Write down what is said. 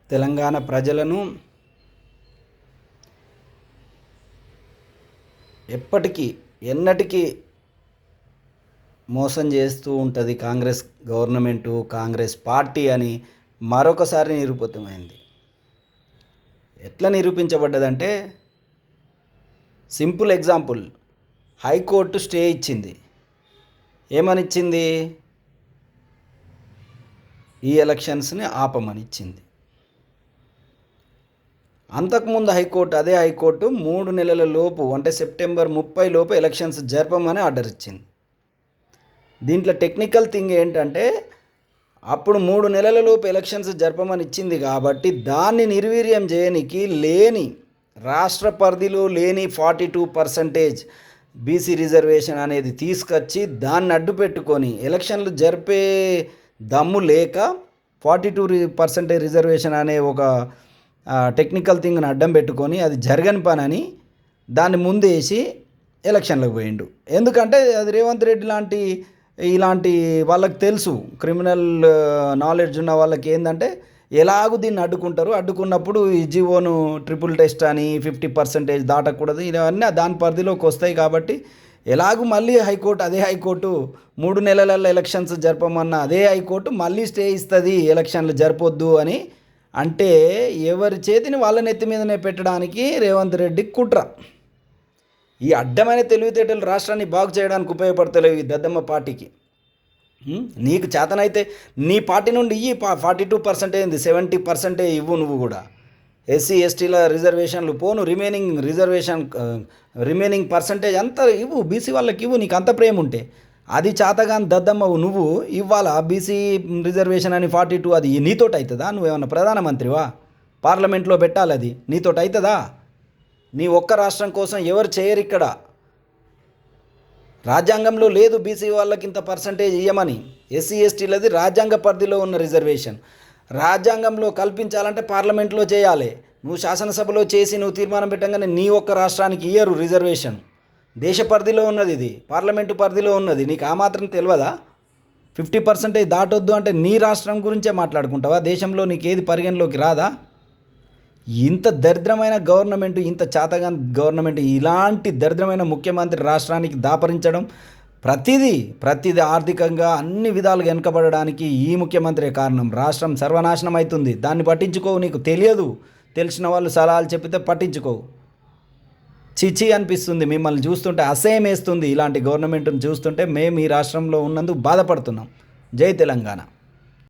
తెలంగాణ ప్రజలను ఎప్పటికీ ఎన్నటికీ మోసం చేస్తూ ఉంటుంది కాంగ్రెస్ గవర్నమెంటు, కాంగ్రెస్ పార్టీ అని మరొకసారి నిరూపితమైంది. ఎట్లా నిరూపించబడ్డదంటే సింపుల్ ఎగ్జాంపుల్, హైకోర్టు స్టే ఇచ్చింది. ఏమని ఇచ్చింది? ఈ ఎలక్షన్స్ని ఆపమని ఇచ్చింది. అంతకుముందు అదే హైకోర్టు 3 నెలల లోపు అంటే సెప్టెంబర్ 30 లోపు ఎలక్షన్స్ జరపమని ఆర్డర్ ఇచ్చింది. దీంట్లో టెక్నికల్ థింగ్ ఏంటంటే అప్పుడు 3 నెలల లోపు ఎలక్షన్స్ జరపమని ఇచ్చింది కాబట్టి దాన్ని నిర్వీర్యం చేయనికి రాష్ట్ర పరిధిలో లేని 42% బీసీ రిజర్వేషన్ అనేది తీసుకొచ్చి దాన్ని అడ్డు పెట్టుకొని ఎలక్షన్లు జరిపే దమ్ము లేక 42% రిజర్వేషన్ అనే ఒక టెక్నికల్ థింగ్ని అడ్డం పెట్టుకొని అది జరగని పనని దాన్ని ముందేసి ఎలక్షన్లకు పోయిండు. ఎందుకంటే అది రేవంత్ రెడ్డి ఇలాంటి వాళ్ళకి తెలుసు, క్రిమినల్ నాలెడ్జ్ ఉన్న వాళ్ళకి ఏంటంటే ఎలాగూ దీన్ని అడ్డుకున్నప్పుడు ఈ జీవోను ట్రిపుల్ టెస్ట్ అని 50% దాటకూడదు, ఇవన్నీ దాని పరిధిలోకి వస్తాయి. కాబట్టి ఎలాగూ మళ్ళీ అదే హైకోర్టు 3 నెలలలో ఎలక్షన్స్ జరపమన్న అదే హైకోర్టు మళ్ళీ స్టే ఇస్తుంది ఎలక్షన్లు జరపొద్దు అని. అంటే ఎవరి చేతిని వాళ్ళ నెత్తి మీదనే పెట్టడానికి రేవంత్ రెడ్డి కుట్ర. ఈ అడ్డమైన తెలివితేటలు రాష్ట్రాన్ని బాగు చేయడానికి ఉపయోగపడతలేవు ఈ దద్దమ్మ పార్టీకి. నీకు చేతనైతే నీ పార్టీ నుండి 42% ఏంది, 70% ఇవ్వు. నువ్వు కూడా ఎస్సీ ఎస్టీల రిజర్వేషన్లు పోను, రిమైనింగ్ పర్సంటేజ్ అంతా ఇవ్వు, బీసీ వాళ్ళకి ఇవ్వు. నీకు అంత ప్రేమ ఉంటే అది చేతగాని దద్దమ్మవు నువ్వు ఇవ్వాలా? బీసీ రిజర్వేషన్ అని 42 అది నీతోటి అవుతుందా? నువ్వేమన్నా ప్రధానమంత్రివా? పార్లమెంట్లో పెట్టాలి, అది నీతోటి అవుతుందా? నీ ఒక్క రాష్ట్రం కోసం ఎవరు చేయరు ఇక్కడ. రాజ్యాంగంలో లేదు బీసీ వాళ్ళకి ఇంత పర్సంటేజ్ ఇవ్వమని. ఎస్సీ ఎస్టీలది రాజ్యాంగ పరిధిలో ఉన్న రిజర్వేషన్. రాజ్యాంగంలో కల్పించాలంటే పార్లమెంట్లో చేయాలి. నువ్వు శాసనసభలో చేసి నువ్వు తీర్మానం పెట్టంగానే నీ ఒక్క రాష్ట్రానికి ఇయ్యరు రిజర్వేషన్. దేశ పరిధిలో ఉన్నది, ఇది పార్లమెంటు పరిధిలో ఉన్నది. నీకు ఆ మాత్రం తెలియదా? 50% దాటొద్దు అంటే నీ రాష్ట్రం గురించే మాట్లాడుకుంటావా? దేశంలో నీకు ఏది పరిగణలోకి రాదా? ఇంత దరిద్రమైన గవర్నమెంట్, ఇంత చాతగాని గవర్నమెంట్, ఇలాంటి దరిద్రమైన ముఖ్యమంత్రి రాష్ట్రానికి దాపరించడం, ప్రతిదీ ఆర్థికంగా అన్ని విధాలుగా వెనుకబడడానికి ఈ ముఖ్యమంత్రి కారణం. రాష్ట్రం సర్వనాశనం అవుతుంది. దాన్ని పట్టించుకోవు. నీకు తెలియదు. తెలిసిన వాళ్ళు సలహాలు చెప్పితే పట్టించుకోవు. చిచి అనిపిస్తుంది మిమ్మల్ని చూస్తుంటే, అసహ్యం వేస్తుంది. ఇలాంటి గవర్నమెంట్ని చూస్తుంటే మేము ఈ రాష్ట్రంలో ఉన్నందుకు బాధపడుతున్నాం. జై తెలంగాణ.